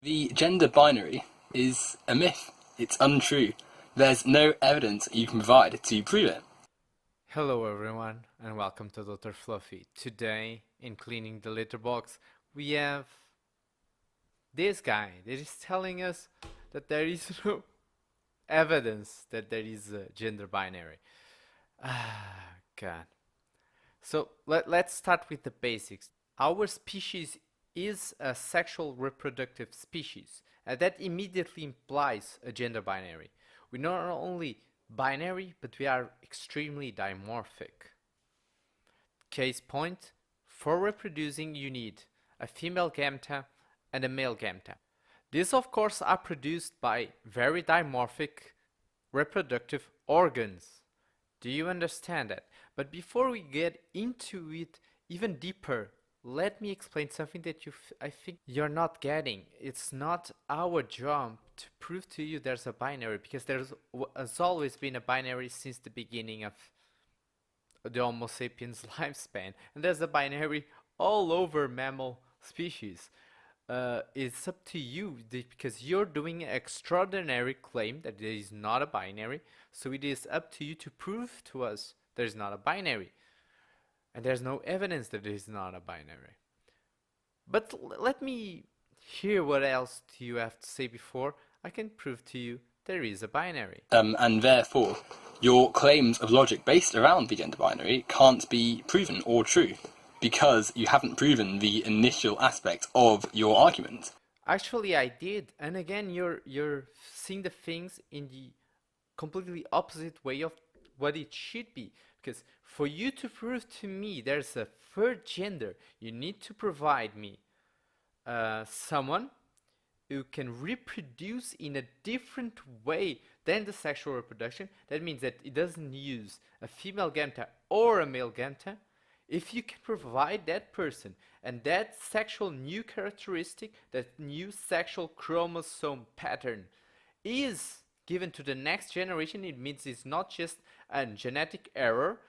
The gender binary is a myth. It's untrue. There's no evidence you can provide to prove it. Hello everyone and welcome to Dr. Fluffy. Today in Cleaning the Litter Box we have this guy that is telling us that there is no evidence that there is a gender binary. Ah, God. So let's start with the basics. Our species is a sexual reproductive species, and that immediately implies a gender binary. We're not only binary, but we are extremely dimorphic. Case point, for reproducing you need a female gamete and a male gamete. These of course are produced by very dimorphic reproductive organs. Do you understand that? But before we get into it even deeper, let me explain something that I think you're not getting. It's not our job to prove to you there's a binary, because has always been a binary since the beginning of the Homo sapiens lifespan, and there's a binary all over mammal species. It's up to you, because you're doing an extraordinary claim that there is not a binary, so it is up to you to prove to us there's not a binary. And there's no evidence that it is not a binary. But let me hear what else do you have to say before I can prove to you there is a binary. And therefore, your claims of logic based around the gender binary can't be proven or true, because you haven't proven the initial aspect of your argument. Actually, I did, and again, you're seeing the things in the completely opposite way of what it should be. Because for you to prove to me there's a third gender, you need to provide me someone who can reproduce in a different way than the sexual reproduction. That means that it doesn't use a female gamete or a male gamete. If you can provide that person and that sexual new characteristic, that new sexual chromosome pattern is given to the next generation, it means it's not just a genetic error,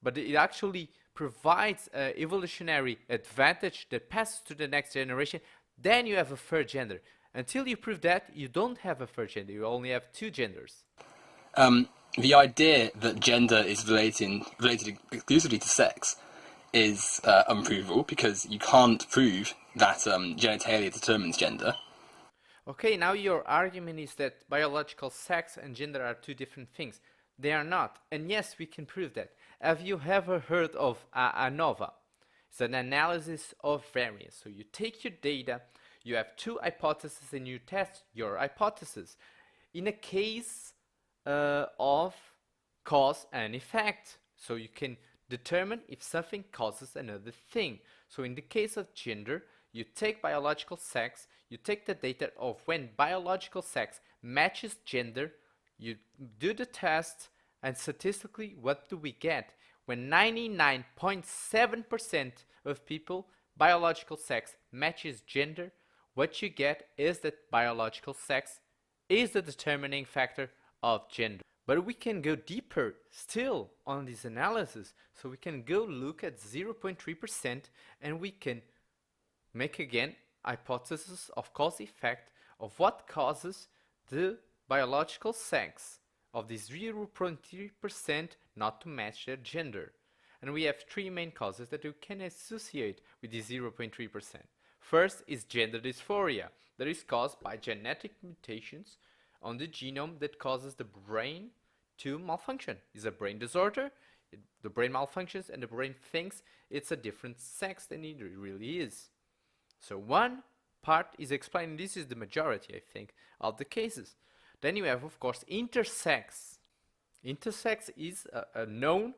but it actually provides an evolutionary advantage that passes to the next generation, then you have a third gender. Until you prove that, you don't have a third gender, you only have two genders. The idea that gender is related exclusively to sex is unprovable, because you can't prove that genitalia determines gender. Okay, now your argument is that biological sex and gender are two different things. They are not, and yes, we can prove that. Have you ever heard of ANOVA? It's an analysis of variance. So you take your data, you have two hypotheses, and you test your hypothesis in a case of cause and effect. So you can determine if something causes another thing. So in the case of gender, you take biological sex, you take the data of when biological sex matches gender, you do the test, and statistically, what do we get? When 99.7% of people, biological sex matches gender, what you get is that biological sex is the determining factor of gender. But we can go deeper still on this analysis. So we can go look at 0.3% and we can make again hypothesis of cause effect of what causes the biological sex of this 0.3% not to match their gender. And we have three main causes that you can associate with this 0.3%. First is gender dysphoria, that is caused by genetic mutations on the genome that causes the brain to malfunction. It's a brain disorder, the brain malfunctions and the brain thinks it's a different sex than it really is. So one part is explaining, this is the majority, I think, of the cases. Then you have, of course, intersex. Intersex is a known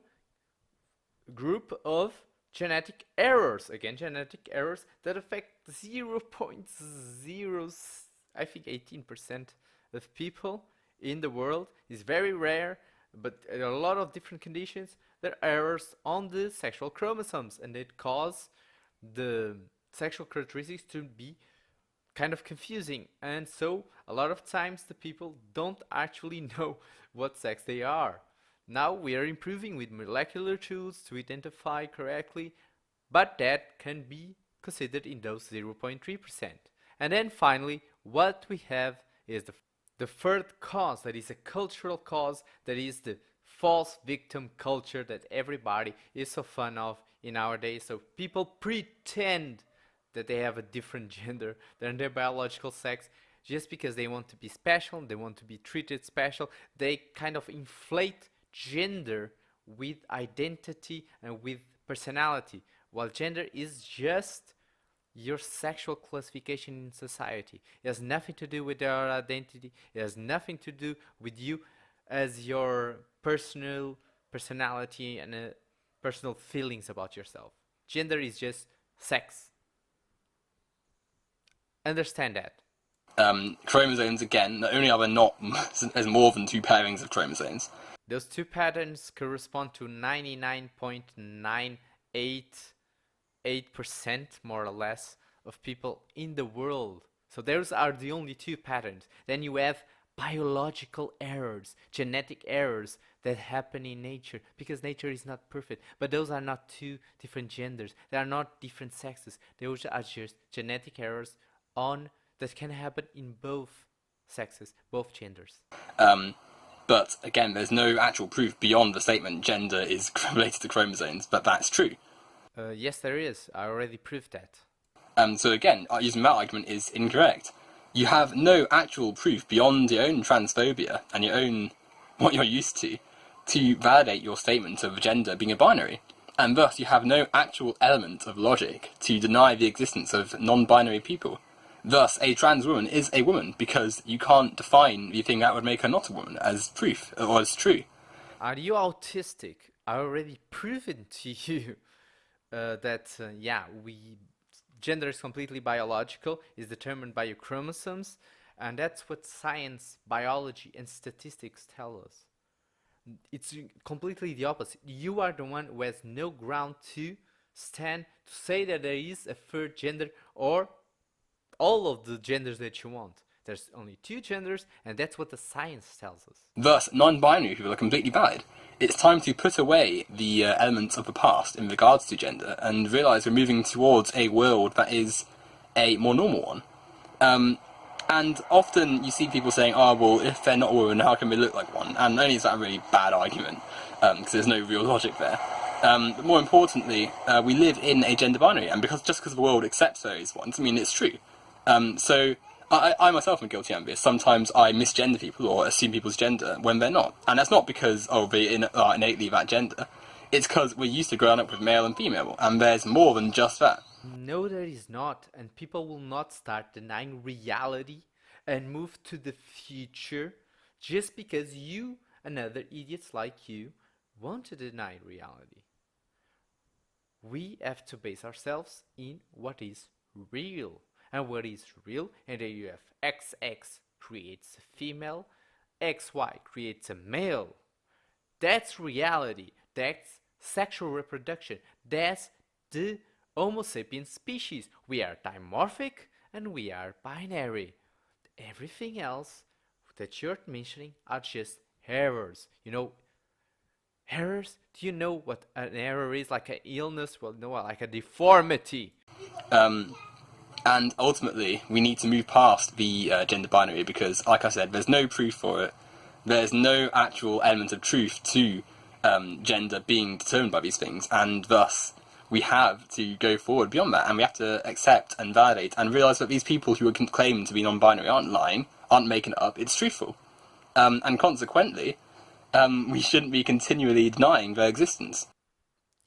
group of genetic errors. Again, genetic errors that affect 0.0, I think 18% of people in the world. It's very rare, but there are a lot of different conditions. There are errors on the sexual chromosomes, and it causes the sexual characteristics to be kind of confusing, and so a lot of times the people don't actually know what sex they are. Now we are improving with molecular tools to identify correctly, but that can be considered in those 0.3%. And then finally, what we have is the third cause, that is a cultural cause, that is the false victim culture that everybody is so fond of in our days. So people pretend that they have a different gender than their biological sex just because they want to be special, they want to be treated special. They kind of inflate gender with identity and with personality, while gender is just your sexual classification in society. It has nothing to do with your identity. It has nothing to do with you as your personality and personal feelings about yourself. Gender is just sex. Understand that. Chromosomes, again, not only are there not there's more than 2 pairings of chromosomes. Those 2 patterns correspond to 99.988% more or less of people in the world. So those are the only 2 patterns. Then you have biological errors, genetic errors that happen in nature, because nature is not perfect. But those are not 2 different genders. They are not different sexes. Those are just genetic errors that can happen in both sexes, both genders. But again, there's no actual proof beyond the statement gender is related to chromosomes, but that's true. Yes, there is. I already proved that. So again, using that argument is incorrect. You have no actual proof beyond your own transphobia and your own what you're used to validate your statement of gender being a binary. And thus you have no actual element of logic to deny the existence of non-binary people. Thus, a trans woman is a woman because you can't define the thing that would make her not a woman as proof or as true. Are you autistic? I already proven to you that gender is completely biological, is determined by your chromosomes, and that's what science, biology, and statistics tell us. It's completely the opposite. You are the one who has no ground to stand to say that there is a third gender or all of the genders that you want. There's only 2 genders, and that's what the science tells us. Thus, non-binary people are completely valid. It's time to put away the elements of the past in regards to gender and realise we're moving towards a world that is a more normal one. And often you see people saying, oh, well, if they're not a woman, how can they look like one? And only is that a really bad argument, because there's no real logic there. But more importantly, we live in a gender binary, and just because the world accepts those ones, I mean, it's true. So I myself am guilty of this. Sometimes I misgender people or assume people's gender when they're not. And that's not because, they are innately that gender. It's because we're used to growing up with male and female, and there's more than just that. No, there is not. And people will not start denying reality and move to the future just because you and other idiots like you want to deny reality. We have to base ourselves in what is real. And what is real, and there you have XX creates a female, XY creates a male. That's reality. That's sexual reproduction. That's the Homo sapiens species. We are dimorphic and we are binary. Everything else that you're mentioning are just errors. You know, errors? Do you know what an error is? Like an illness? Well, no, like a deformity. And ultimately, we need to move past the gender binary because, like I said, there's no proof for it. There's no actual element of truth to gender being determined by these things, and thus we have to go forward beyond that, and we have to accept and validate and realise that these people who are claiming to be non-binary aren't lying, aren't making it up, it's truthful. And consequently, we shouldn't be continually denying their existence.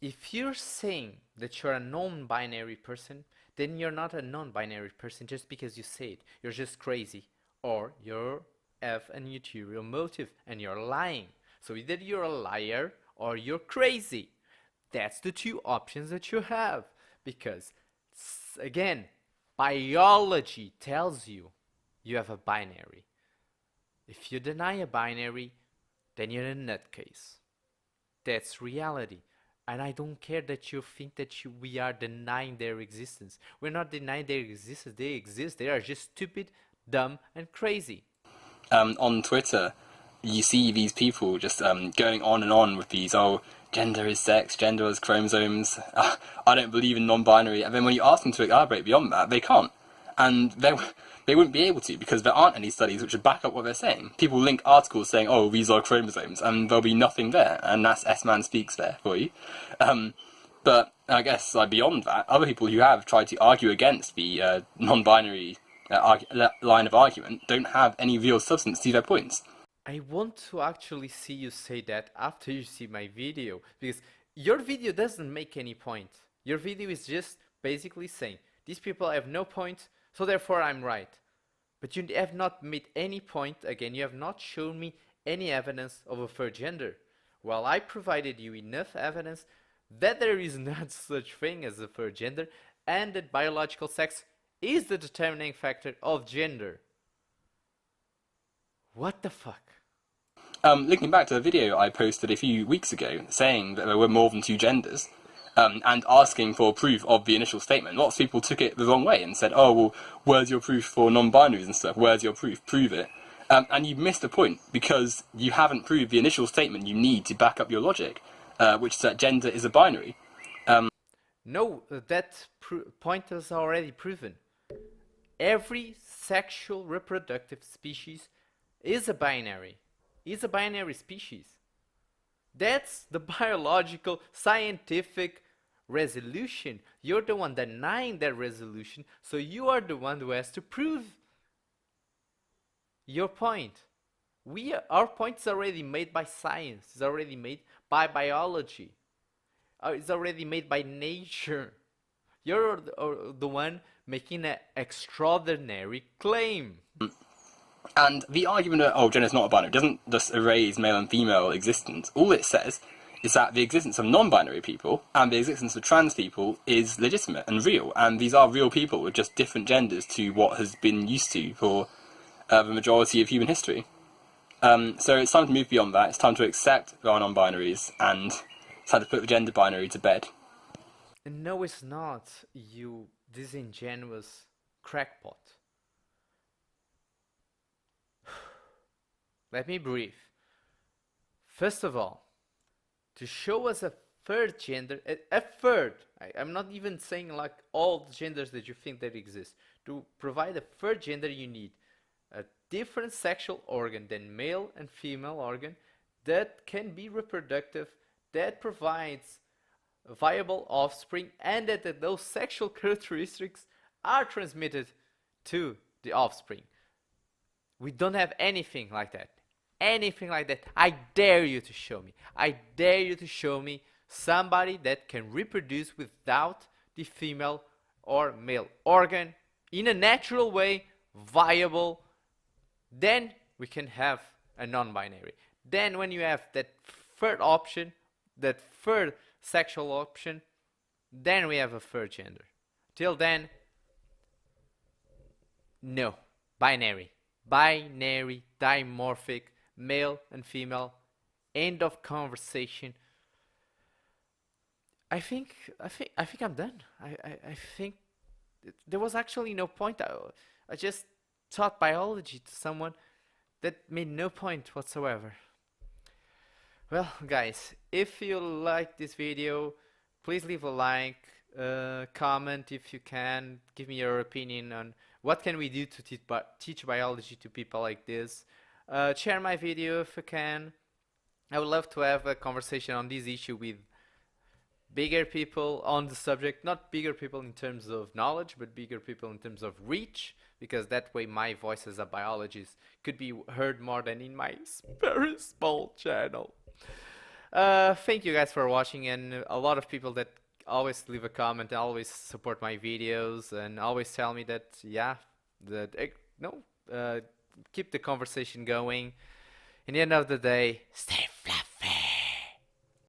If you're saying that you're a non-binary person, then you're not a non-binary person just because you say it. You're just crazy. Or you have an ulterior motive and you're lying. So either you're a liar or you're crazy. That's the 2 options that you have. Because, again, biology tells you you have a binary. If you deny a binary, then you're a nutcase. That's reality. And I don't care that you think that we are denying their existence. We're not denying their existence. They exist. They are just stupid, dumb, and crazy. On Twitter, you see these people just going on and on with these, gender is sex, gender is chromosomes, I don't believe in non-binary. And then when you ask them to elaborate beyond that, they can't. And they wouldn't be able to, because there aren't any studies which would back up what they're saying. People link articles saying, oh, these are chromosomes, and there'll be nothing there, and that's S-Man Speaks there for you. But I guess beyond that, other people who have tried to argue against the non-binary line of argument don't have any real substance to their points. I want to actually see you say that after you see my video, because your video doesn't make any point. Your video is just basically saying, these people have no point, so therefore I'm right. But you have not made any point, again, you have not shown me any evidence of a third gender. While I provided you enough evidence that there is not such thing as a third gender, and that biological sex is the determining factor of gender. What the fuck? Linking back to a video I posted a few weeks ago saying that there were more than two genders, and asking for proof of the initial statement, lots of people took it the wrong way and said, oh, well, where's your proof for non-binaries and stuff? Where's your proof? Prove it. And you missed the point, because you haven't proved the initial statement you need to back up your logic, which is that gender is a binary. No, that point is already proven. Every sexual reproductive species is a binary species. That's the biological, scientific resolution. You're the one denying that resolution, so you are the one who has to prove your point. Our point is already made by science, it's already made by biology, it's already made by nature. You're the one making an extraordinary claim. And the argument that, oh, gender is not a binary, doesn't just erase male and female existence. All it says is that the existence of non-binary people and the existence of trans people is legitimate and real. And these are real people with just different genders to what has been used to for the majority of human history. So it's time to move beyond that. It's time to accept there are non-binaries, and it's time to put the gender binary to bed. No, it's not, you disingenuous crackpot. Let me breathe. First of all, to show us a third gender, a third, I'm not even saying like all the genders that you think that exist. To provide a third gender, you need a different sexual organ than male and female organ that can be reproductive, that provides viable offspring, and that those sexual characteristics are transmitted to the offspring. We don't have anything like that. Anything like that. I dare you to show me. I dare you to show me somebody that can reproduce without the female or male organ in a natural way, viable. Then we can have a non-binary. Then when you have that third option, that third sexual option, then we have a third gender. Till then, no. Binary, dimorphic, male and female, end of conversation. I think I'm done. I think there was actually no point. I just taught biology to someone that made no point whatsoever. Well, guys, if you like this video, please leave a like, comment if you can, give me your opinion on what can we do to teach biology to people like this. Share my video if you can. I would love to have a conversation on this issue with bigger people on the subject, not bigger people in terms of knowledge, but bigger people in terms of reach, because that way my voice as a biologist could be heard more than in my very small channel. Thank you guys for watching, and a lot of people that always leave a comment and always support my videos and always tell me that, yeah, keep the conversation going. In the end of the day, stay